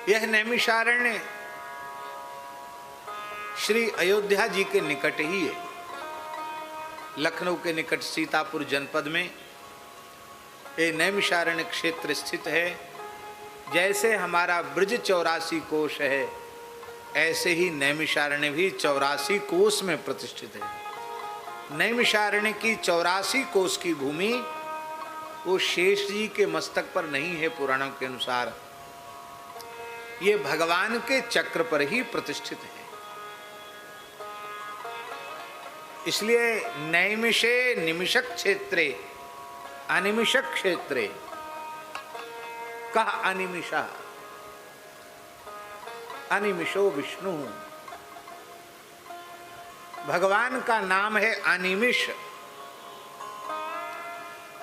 यह नैमिषारण्य श्री अयोध्या जी के निकट ही है। लखनऊ के निकट सीतापुर जनपद में ये नैमिषारण्य क्षेत्र स्थित है। जैसे हमारा ब्रज 84 कोश है, ऐसे ही नैमिषारण्य भी 84 कोश में प्रतिष्ठित है। नैमिषारण्य की 84 कोश की भूमि वो शेष जी के मस्तक पर नहीं है, पुराणों के अनुसार ये भगवान के चक्र पर ही प्रतिष्ठित है। इसलिए नैमिषे निमिषक क्षेत्रे अनिमिषक क्षेत्रे कह अनिमिषा अनिमिषो विष्णु। भगवान का नाम है अनिमिष।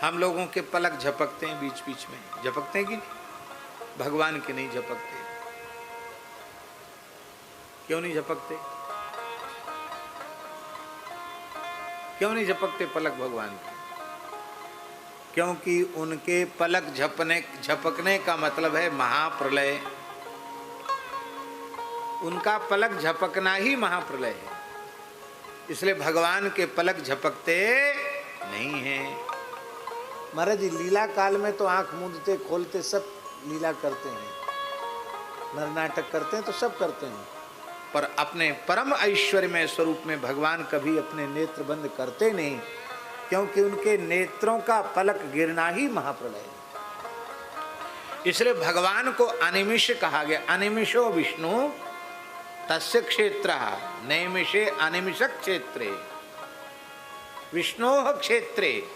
हम लोगों के पलक झपकते हैं, बीच बीच में झपकते हैं कि नहीं? भगवान के नहीं झपकते। क्यों नहीं झपकते? क्यों नहीं झपकते पलक भगवान के? क्योंकि उनके पलक झपकने का मतलब है महाप्रलय। उनका पलक झपकना ही महाप्रलय है। इसलिए भगवान के पलक झपकते नहीं हैं। महाराज लीला काल में तो आंख मूंदते खोलते सब लीला करते हैं, नर नाटक करते हैं तो सब करते हैं, पर अपने परम ऐश्वर्यमय स्वरूप में भगवान कभी अपने नेत्र बंद करते नहीं, क्योंकि उनके नेत्रों का पलक गिरना ही महाप्रलय है। इसलिए भगवान को अनिमिष कहा गया। अनिमिषो विष्णु तस्य क्षेत्र नैमिषे अनिमिषक क्षेत्रे विष्णोः क्षेत्रे।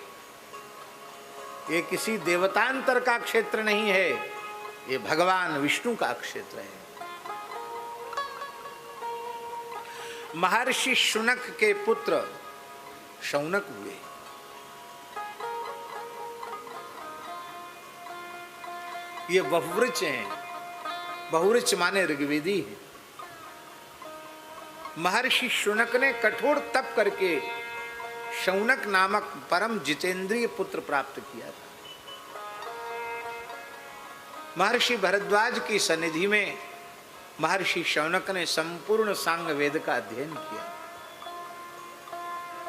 ये किसी देवतांतर का क्षेत्र नहीं है, ये भगवान विष्णु का क्षेत्र है। महर्षि शुनक के पुत्र शौनक हुए। ये बहुवृच हैं। बहुवृच माने ऋग्वेदी है। महर्षि शुनक ने कठोर तप करके शौनक नामक परम जितेंद्रिय पुत्र प्राप्त किया था। महर्षि भरद्वाज की सन्निधि में महर्षि शौनक ने संपूर्ण सांग वेद का अध्ययन किया।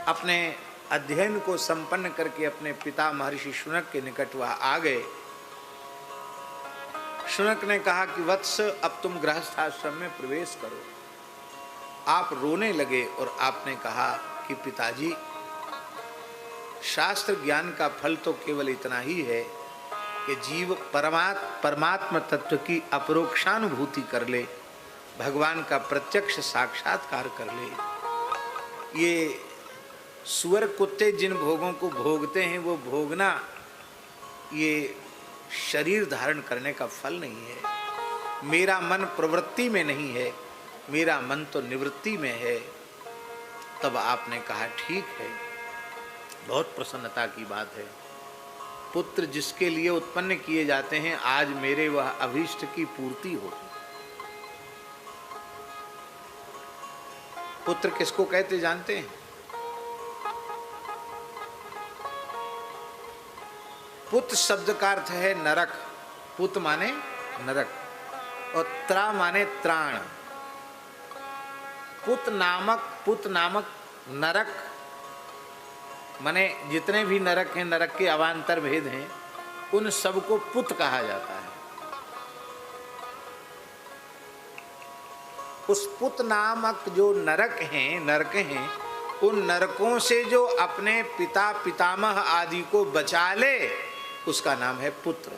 अपने अध्ययन को संपन्न करके अपने पिता महर्षि शुनक के निकट वह आ गए। शुनक ने कहा कि वत्स, अब तुम गृहस्थाश्रम में प्रवेश करो। आप रोने लगे और आपने कहा कि पिताजी, शास्त्र ज्ञान का फल तो केवल इतना ही है कि जीव परमात्म तत्व की अपरोक्षानुभूति कर ले, भगवान का प्रत्यक्ष साक्षात्कार कर ले। ये सुअर कुत्ते जिन भोगों को भोगते हैं वो भोगना ये शरीर धारण करने का फल नहीं है। मेरा मन प्रवृत्ति में नहीं है, मेरा मन तो निवृत्ति में है। तब आपने कहा ठीक है, बहुत प्रसन्नता की बात है। पुत्र जिसके लिए उत्पन्न किए जाते हैं, आज मेरे वह अभीष्ट की पूर्ति हो। पुत्र किसको कहते जानते हैं? पुत शब्द का अर्थ है नरक। पुत माने नरक और त्रा माने त्राण। पुत नामक नरक माने जितने भी नरक हैं, नरक के अवान्तर भेद हैं, उन सबको पुत कहा जाता है। उस पुत नामक जो नरक हैं, उन नरकों से जो अपने पिता पितामह आदि को बचा ले, उसका नाम है पुत्र।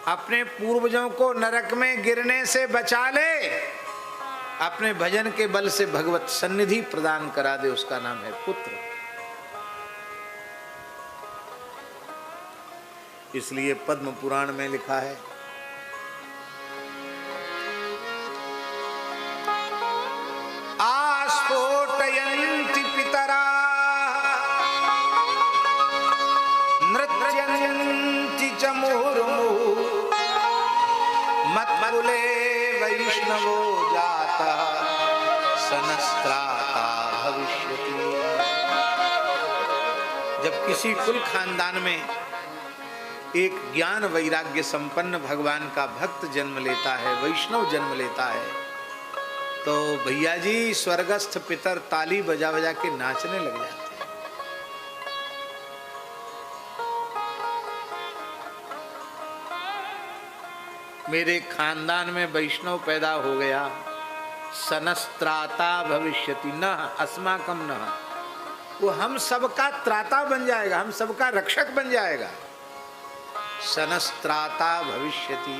अपने पूर्वजों को नरक में गिरने से बचा ले, अपने भजन के बल से भगवत सन्निधि प्रदान करा दे, उसका नाम है पुत्र। इसलिए पद्म पुराण में लिखा है, आस्फोटयन्ति पितरा नृत्यन्ति च मुहुर्मुहुः मत्कुले वैष्णवो जातः सनस्त्राता भविष्यति। जब किसी कुल खानदान में एक ज्ञान वैराग्य संपन्न भगवान का भक्त जन्म लेता है, वैष्णव जन्म लेता है, तो भैया जी स्वर्गस्थ पितर ताली बजा बजा के नाचने लग जाते हैं। मेरे खानदान में वैष्णव पैदा हो गया, सनस्त्राता भविष्यति न अस्माकम न, वो हम सबका त्राता बन जाएगा, हम सबका रक्षक बन जाएगा। सनस्त्राता भविष्यति।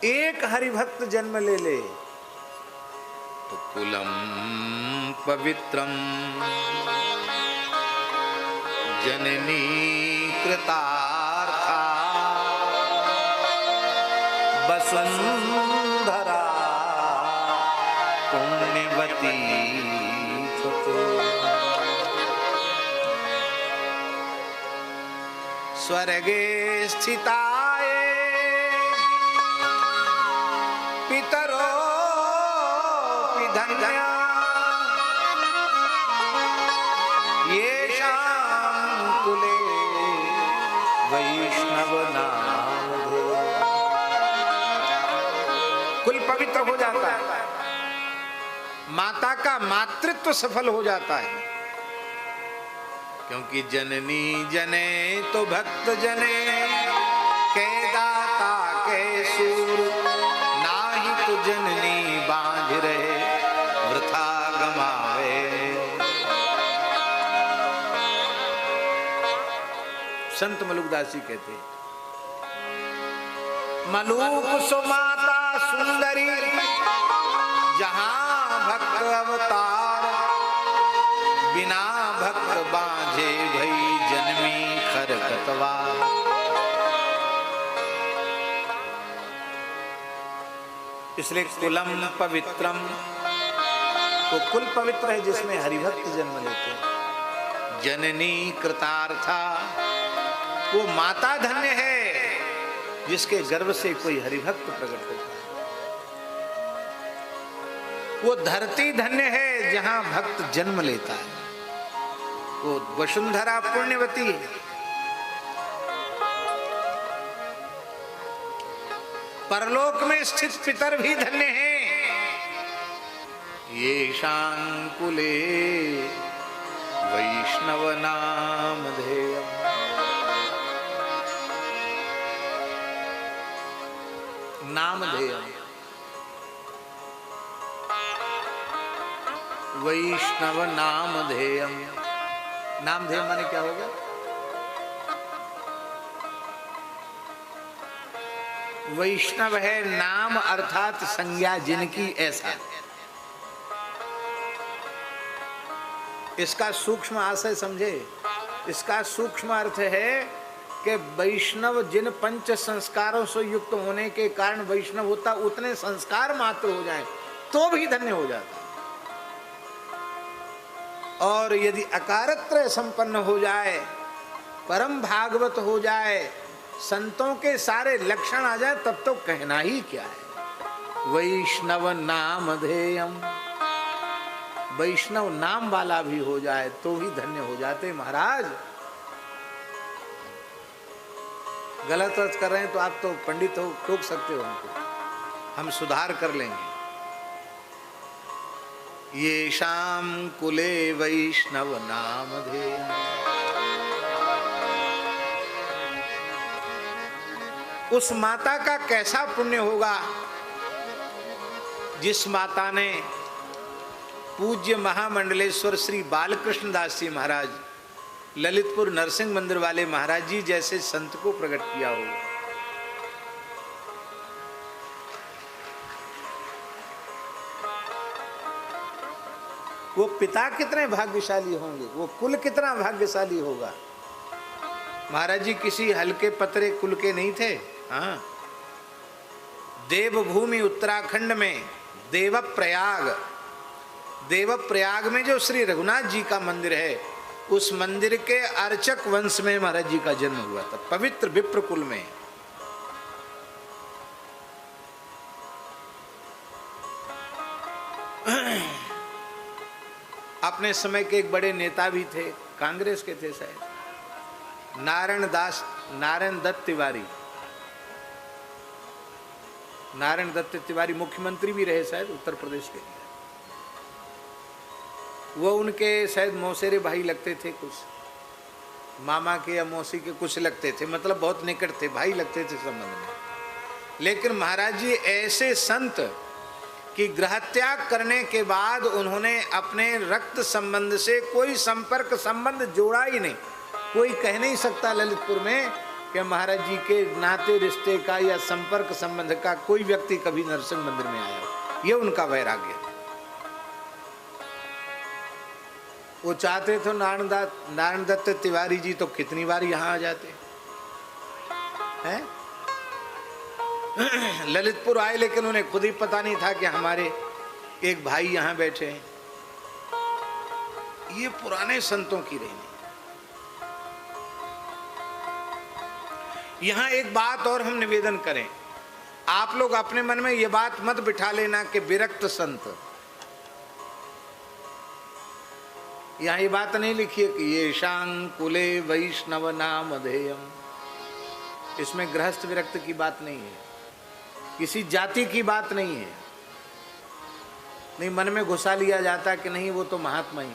एक हरिभक्त जन्म ले ले तो कुलम पवित्रम जननी कृतार्था वसुंधरा पुण्यवती स्वर्गे स्थिताय पितरो धन्या येषां कुले वैष्णव नाम। कुल पवित्र हो जाता है, माता का मातृत्व सफल हो जाता है, क्योंकि जननी जने तो भक्त जने के दाता के सूर, नाही तो जननी बांध रहे वृथा गमावे। संत मलुकदास जी कहते हैं, मलुक सो माता सुंदरी जहां भक्त अवतार, बिना भक्त बांझे भई जन्मी खरकतवार। इसलिए कुलम पवित्रम, तो कुल पवित्र है जिसमें हरिभक्त जन्म लेते हैं। जननी कृतार्था, वो माता धन्य है जिसके गर्भ से कोई हरिभक्त प्रकट होता है। वो धरती धन्य है जहां भक्त जन्म लेता है। वो वसुंधरा पुण्यवती है। परलोक में स्थित पितर भी धन्य हैं। येषां कुले वैष्णव नामधेयम्। नामधेयम्, वैष्णव नामधेयम्। नामधेय माने क्या होगा? वैष्णव है नाम अर्थात संज्ञा जिनकी, ऐसा। इसका सूक्ष्म आशय समझे। इसका सूक्ष्म अर्थ है कि वैष्णव जिन पंच संस्कारों से युक्त होने के कारण वैष्णव होता, उतने संस्कार मात्र हो जाएं तो भी धन्य हो जाता। और यदि अकारत्रय संपन्न हो जाए, परम भागवत हो जाए, संतों के सारे लक्षण आ जाए, तब तो कहना ही क्या है। वैष्णव नामधेयम्, वैष्णव नाम वाला भी हो जाए तो ही धन्य हो जाते। महाराज गलत अर्थ कर रहे हैं तो आप तो पंडित हो, टोक सकते हो हमको, हम सुधार कर लेंगे। येषां कुले वैष्णव नामधेयम्। उस माता का कैसा पुण्य होगा जिस माता ने पूज्य महामंडलेश्वर श्री बालकृष्ण दास जी महाराज, ललितपुर नरसिंह मंदिर वाले महाराज जी जैसे संत को प्रकट किया हो। वो पिता कितने भाग्यशाली होंगे, वो कुल कितना भाग्यशाली होगा। महाराज जी किसी हल्के पतरे कुल के नहीं थे। हाँ, देवभूमि उत्तराखंड में देवप्रयाग में जो श्री रघुनाथ जी का मंदिर है, उस मंदिर के अर्चक वंश में महाराज जी का जन्म हुआ था, पवित्र विप्र कुल में। आप अपने समय के एक बड़े नेता भी थे, कांग्रेस के थे शायद, नारायण दत्त तिवारी मुख्यमंत्री भी रहे शायद उत्तर प्रदेश के। वो उनके शायद मौसेरे भाई लगते थे, कुछ मामा के या मौसी के कुछ लगते थे, मतलब बहुत निकट थे, भाई लगते थे संबंध में। लेकिन महाराज जी ऐसे संत कि ग्रह त्याग करने के बाद उन्होंने अपने रक्त संबंध से कोई संपर्क संबंध जोड़ा ही नहीं। कोई कह नहीं सकता ललितपुर में कि महाराज जी के नाते रिश्ते का या संपर्क संबंध का कोई व्यक्ति कभी नरसिंह मंदिर में आया। ये उनका वैराग्य। वो चाहते थे नारायण दत्त तिवारी जी तो कितनी बार यहाँ आ जाते हैं। ललितपुर आए, लेकिन उन्हें खुद ही पता नहीं था कि हमारे एक भाई यहाँ बैठे हैं। ये पुराने संतों की रहनी। यहां एक बात और हम निवेदन करें, आप लोग अपने मन में ये बात मत बिठा लेना कि विरक्त संत। यहां ये बात नहीं लिखी है कि ये शांग कुले वैष्णव नाम अधेयम। इसमें गृहस्थ विरक्त की बात नहीं है, किसी जाति की बात नहीं है। नहीं, मन में घुसा लिया जाता कि नहीं वो तो महात्मा ही।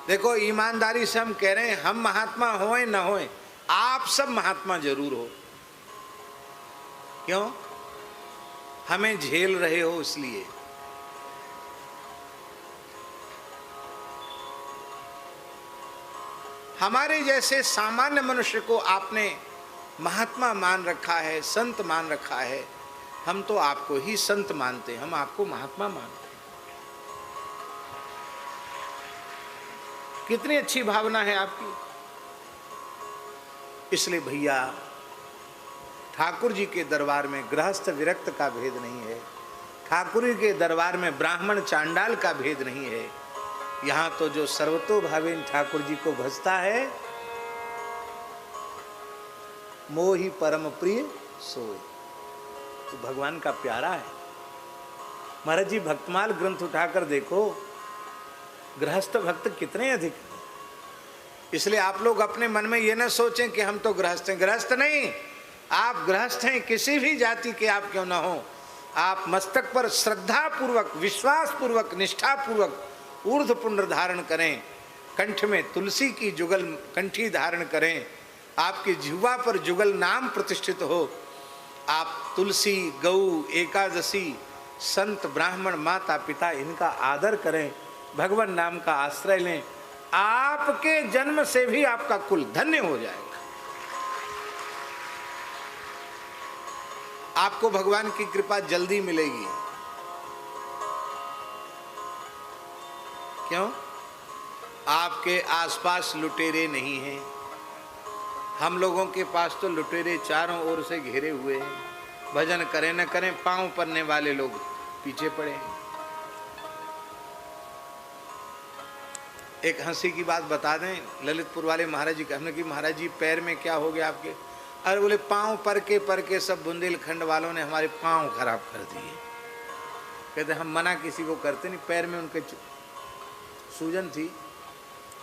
देखो ईमानदारी से हम कह रहे हैं, हम महात्मा होए न होए, आप सब महात्मा जरूर हो। क्यों? हमें झेल रहे हो इसलिए। हमारे जैसे सामान्य मनुष्य को आपने महात्मा मान रखा है, संत मान रखा है। हम तो आपको ही संत मानते हैं, हम आपको महात्मा मानते हैं। कितनी अच्छी भावना है आपकी। इसलिए भैया, ठाकुर जी के दरबार में गृहस्थ विरक्त का भेद नहीं है, ठाकुर जी के दरबार में ब्राह्मण चांडाल का भेद नहीं है। यहां तो जो सर्वतोभावेन ठाकुर जी को भजता है, मोहि परम प्रिय सोय, तो भगवान का प्यारा है। महाराज जी भक्तमाल ग्रंथ उठाकर देखो, गृहस्थ भक्त कितने अधिक हैं। इसलिए आप लोग अपने मन में ये ना सोचें कि हम तो गृहस्थ हैं। गृहस्थ नहीं, आप गृहस्थ हैं किसी भी जाति के आप क्यों ना हो। आप मस्तक पर श्रद्धा पूर्वक, विश्वास पूर्वक, निष्ठा पूर्वक ऊर्ध्व पुंड्र धारण करें, कंठ में तुलसी की जुगल कंठी धारण करें, आपकी जिह्वा पर जुगल नाम प्रतिष्ठित हो। आप तुलसी, गौ, एकादशी, संत, ब्राह्मण, माता पिता, इनका आदर करें, भगवान नाम का आश्रय लें। आपके जन्म से भी आपका कुल धन्य हो जाएगा। आपको भगवान की कृपा जल्दी मिलेगी। क्यों? आपके आसपास लुटेरे नहीं हैं। हम लोगों के पास तो लुटेरे चारों ओर से घेरे हुए हैं। भजन करें न करें, पांव पड़ने वाले लोग पीछे पड़े हैं। एक हंसी की बात बता दें, ललितपुर वाले महाराज जी, हमने कि महाराज जी पैर में क्या हो गया आपके? अरे बोले पांव पर के सब बुंदेलखंड वालों ने हमारे पांव खराब कर दिए। कहते हम मना किसी को करते नहीं, पैर में उनके सूजन थी।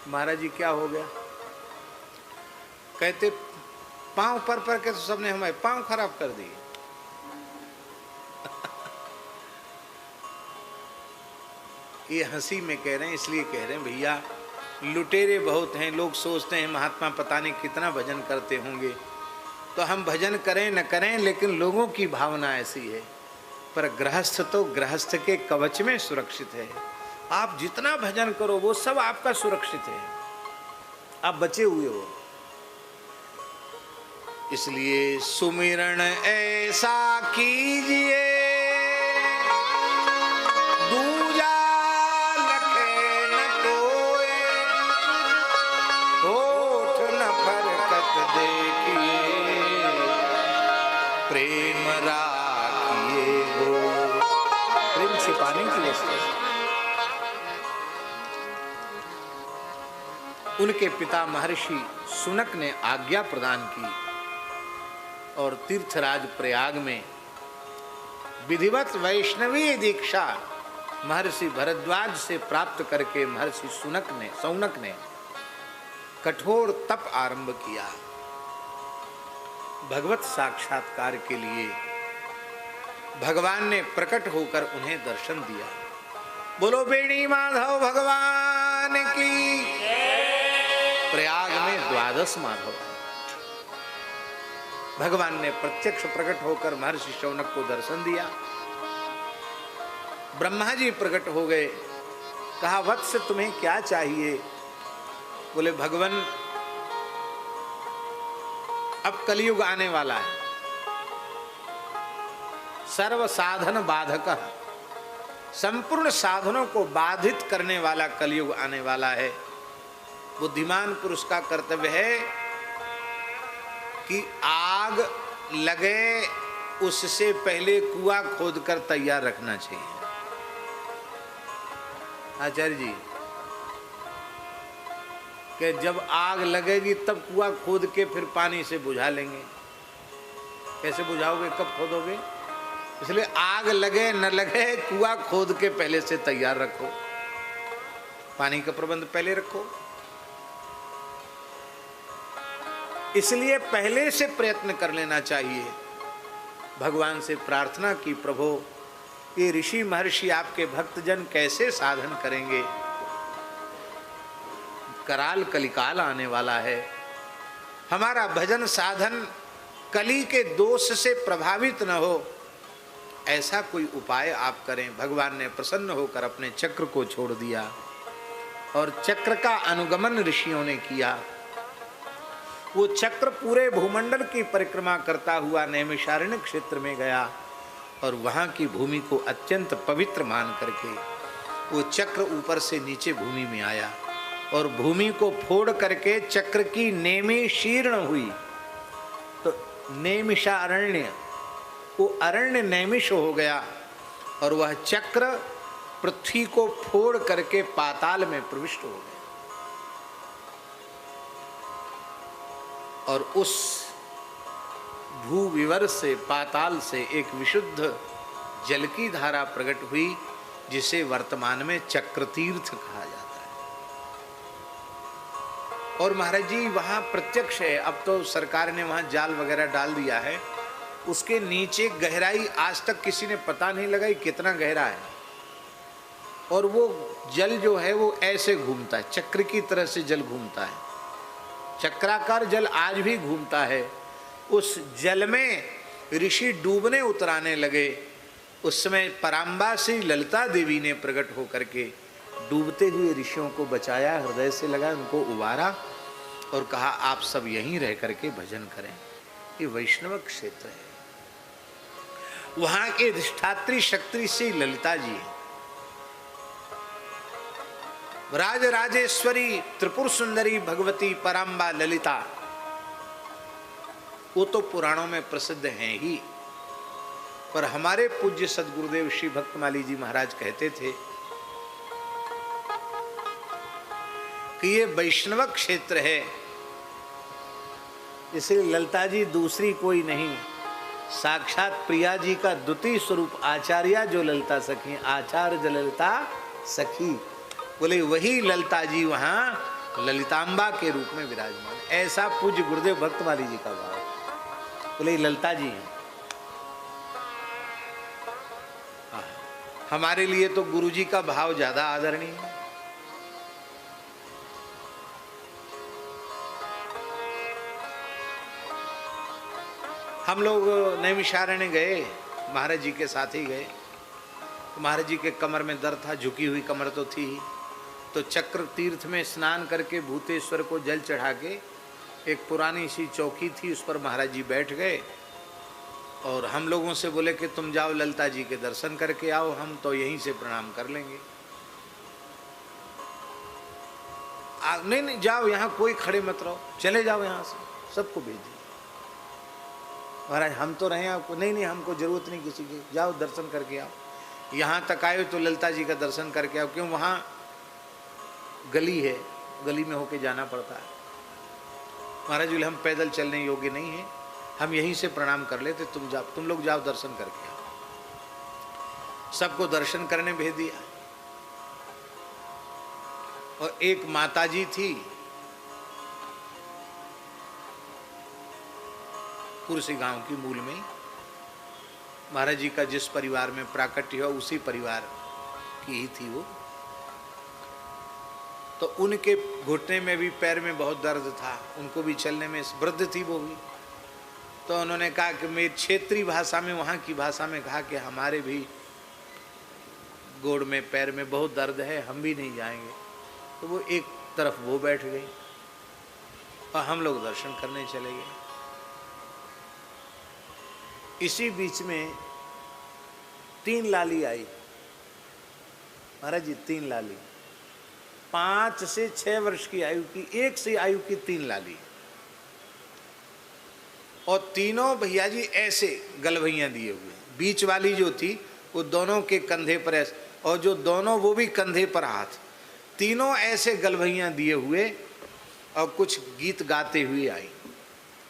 महाराज जी क्या हो गया? कहते पांव पर के तो सबने हमारे पांव खराब कर दिए। ये हंसी में कह रहे हैं, इसलिए कह रहे हैं भैया, लुटेरे बहुत हैं। लोग सोचते हैं महात्मा पता नहीं कितना भजन करते होंगे। तो हम भजन करें न करें, लेकिन लोगों की भावना ऐसी है। पर गृहस्थ तो गृहस्थ के कवच में सुरक्षित है। आप जितना भजन करो वो सब आपका सुरक्षित है, आप बचे हुए हो। इसलिए सुमिरन ऐसा कीजिए, दूजा लखे न कोई, होठ न फरकत देखिए, प्रेम राखिए हो। प्रेम छिपाने की वस्तु। उनके पिता महर्षि सुनक ने आज्ञा प्रदान की और तीर्थराज प्रयाग में विधिवत वैष्णवी दीक्षा महर्षि भरद्वाज से प्राप्त करके महर्षि सौनक ने कठोर तप आरंभ किया। भगवत साक्षात्कार के लिए भगवान ने प्रकट होकर उन्हें दर्शन दिया। बोलो बेणी माधव भगवान की। प्रयाग में 12 माधव भगवान ने प्रत्यक्ष प्रकट होकर महर्षि शौनक को दर्शन दिया। ब्रह्मा जी प्रकट हो गए। कहा वत्स तुम्हें क्या चाहिए? बोले भगवान अब कलयुग आने वाला है, सर्व साधन बाधक, संपूर्ण साधनों को बाधित करने वाला कलयुग आने वाला है। बुद्धिमान पुरुष का कर्तव्य है कि आग लगे उससे पहले कुआं खोदकर तैयार रखना चाहिए। आचार्य जी कि जब आग लगेगी तब कुआं खोद के फिर पानी से बुझा लेंगे। कैसे बुझाओगे, कब खोदोगे? इसलिए आग लगे न लगे कुआं खोद के पहले से तैयार रखो, पानी का प्रबंध पहले रखो। इसलिए पहले से प्रयत्न कर लेना चाहिए। भगवान से प्रार्थना की, प्रभु ये ऋषि महर्षि आपके भक्तजन कैसे साधन करेंगे? कराल कलिकाल आने वाला है, हमारा भजन साधन कली के दोष से प्रभावित न हो, ऐसा कोई उपाय आप करें। भगवान ने प्रसन्न होकर अपने चक्र को छोड़ दिया और चक्र का अनुगमन ऋषियों ने किया। वो चक्र पूरे भूमंडल की परिक्रमा करता हुआ नैमिषारण्य क्षेत्र में गया और वहां की भूमि को अत्यंत पवित्र मान करके वो चक्र ऊपर से नीचे भूमि में आया और भूमि को फोड़ करके चक्र की नेमी शीर्ण हुई। तो नैमिषारण्य वो अरण्य नैमिष हो गया और वह चक्र पृथ्वी को फोड़ करके पाताल में प्रविष्ट हो गया और उस भूविवर से, पाताल से एक विशुद्ध जल की धारा प्रकट हुई जिसे वर्तमान में चक्र तीर्थ कहा जाता है। और महाराज जी वहां प्रत्यक्ष है। अब तो सरकार ने वहां जाल वगैरह डाल दिया है, उसके नीचे गहराई आज तक किसी ने पता नहीं लगाई कितना गहरा है। और वो जल जो है वो ऐसे घूमता है, चक्र की तरह से जल घूमता है, चक्राकार जल आज भी घूमता है। उस जल में ऋषि डूबने उतराने लगे। उस समय पराम्बासी ललिता देवी ने प्रकट होकर के डूबते हुए ऋषियों को बचाया, हृदय से लगा, उनको उबारा और कहा आप सब यहीं रह करके भजन करें। ये वैष्णव क्षेत्र है। वहां के अधिष्ठात्री शक्ति श्री ललिता जी है। राजराजेश्वरी त्रिपुर सुंदरी भगवती पराम्बा ललिता वो तो पुराणों में प्रसिद्ध हैं ही, पर हमारे पूज्य सदगुरुदेव श्री भक्तमाली जी महाराज कहते थे कि ये वैष्णव क्षेत्र है, इसलिए ललिता जी दूसरी कोई नहीं, साक्षात प्रिया जी का द्वितीय स्वरूप आचार्य जो ललिता सखी, आचार्य ललिता सखी, बोले वही ललिता जी वहां ललितांबा के रूप में विराजमान। ऐसा पूज्य गुरुदेव भक्तमाली जी का भाव, बोले ललिता जी हैं। हमारे लिए तो गुरु जी का भाव ज्यादा आदरणीय है। हम लोग नैमिषारण्य गए, महाराज जी के साथ ही गए। तो महाराज जी के कमर में दर्द था, झुकी हुई कमर तो थी ही। तो चक्र तीर्थ में स्नान करके भूतेश्वर को जल चढ़ा के एक पुरानी सी चौकी थी, उस पर महाराज जी बैठ गए और हम लोगों से बोले कि तुम जाओ ललिता जी के दर्शन करके आओ, हम तो यहीं से प्रणाम कर लेंगे। नहीं नहीं जाओ, यहाँ कोई खड़े मत रहो, चले जाओ यहाँ से, सबको भेज दिया। महाराज हम तो रहे आपको, नहीं नहीं हमको जरूरत नहीं किसी की, जाओ दर्शन करके आओ। यहाँ तक आए तो ललिता जी का दर्शन करके आओ, क्यों वहाँ गली है, गली में होके जाना पड़ता है। महाराज बोले हम पैदल चलने योग्य नहीं है, हम यहीं से प्रणाम कर लेते, तुम लोग जाओ दर्शन करके आओ। सबको दर्शन करने भेज दिया। और एक माताजी थी कुर्सी गांव की मूल में। महाराज जी का जिस परिवार में प्राकट्य हुआ उसी परिवार की ही थी वो। तो उनके घुटने में भी, पैर में बहुत दर्द था, उनको भी चलने में, वृद्ध थी वो भी। तो उन्होंने कहा कि मेरी क्षेत्रीय भाषा में, वहाँ की भाषा में कहा कि हमारे भी गोड़ में, पैर में बहुत दर्द है, हम भी नहीं जाएंगे। तो वो एक तरफ वो बैठ गई और हम लोग दर्शन करने चले गए। इसी बीच में 3 लाली आई। महाराज जी 3 लाली, 5 से 6 वर्ष की आयु की, एक से आयु की 3 लाली। और तीनों भैया जी ऐसे गलभैयां दिए हुए। बीच वाली जो थी वो दोनों के कंधे पर ऐसे, और जो दोनों वो भी कंधे पर हाथ, तीनों ऐसे गलभैयां दिए हुए और कुछ गीत गाते हुए आई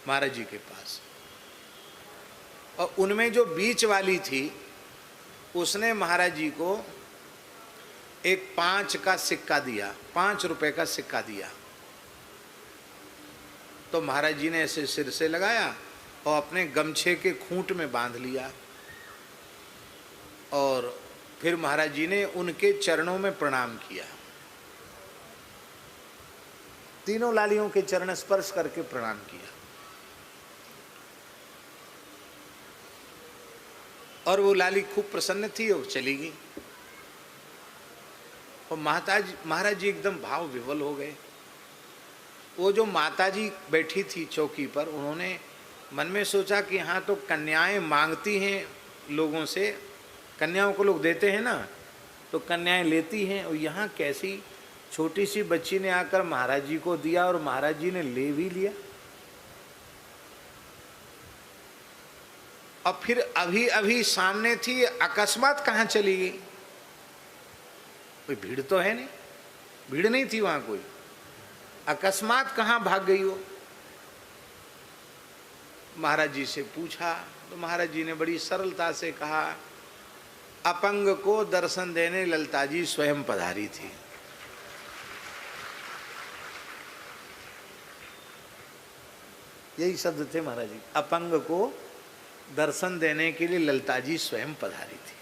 महाराज जी के पास। और उनमें जो बीच वाली थी उसने महाराज जी को एक 5 का सिक्का दिया, 5 रुपए का सिक्का दिया। तो महाराज जी ने ऐसे सिर से लगाया और अपने गमछे के खूंट में बांध लिया। और फिर महाराज जी ने उनके चरणों में प्रणाम किया। तीनों लालियों के चरण स्पर्श करके प्रणाम किया। और वो लाली खूब प्रसन्न थी और चली गई। और महाराज जी एकदम भाव विवल हो गए। वो जो माताजी बैठी थी चौकी पर, उन्होंने मन में सोचा कि यहाँ तो कन्याएं मांगती हैं लोगों से, कन्याओं को लोग देते हैं ना, तो कन्याएं लेती हैं, और यहाँ कैसी छोटी सी बच्ची ने आकर महाराज जी को दिया और महाराज जी ने ले भी लिया। और फिर अभी अभी सामने थी, अकस्मात कहाँ चली गई? कोई भीड़ तो है नहीं, भीड़ नहीं थी वहां कोई, अकस्मात कहाँ भाग गई हो? महाराज जी से पूछा तो महाराज जी ने बड़ी सरलता से कहा, अपंग को दर्शन देने ललिता जी स्वयं पधारी थी। यही शब्द थे महाराज जी, अपंग को दर्शन देने के लिए ललिता जी स्वयं पधारी थी।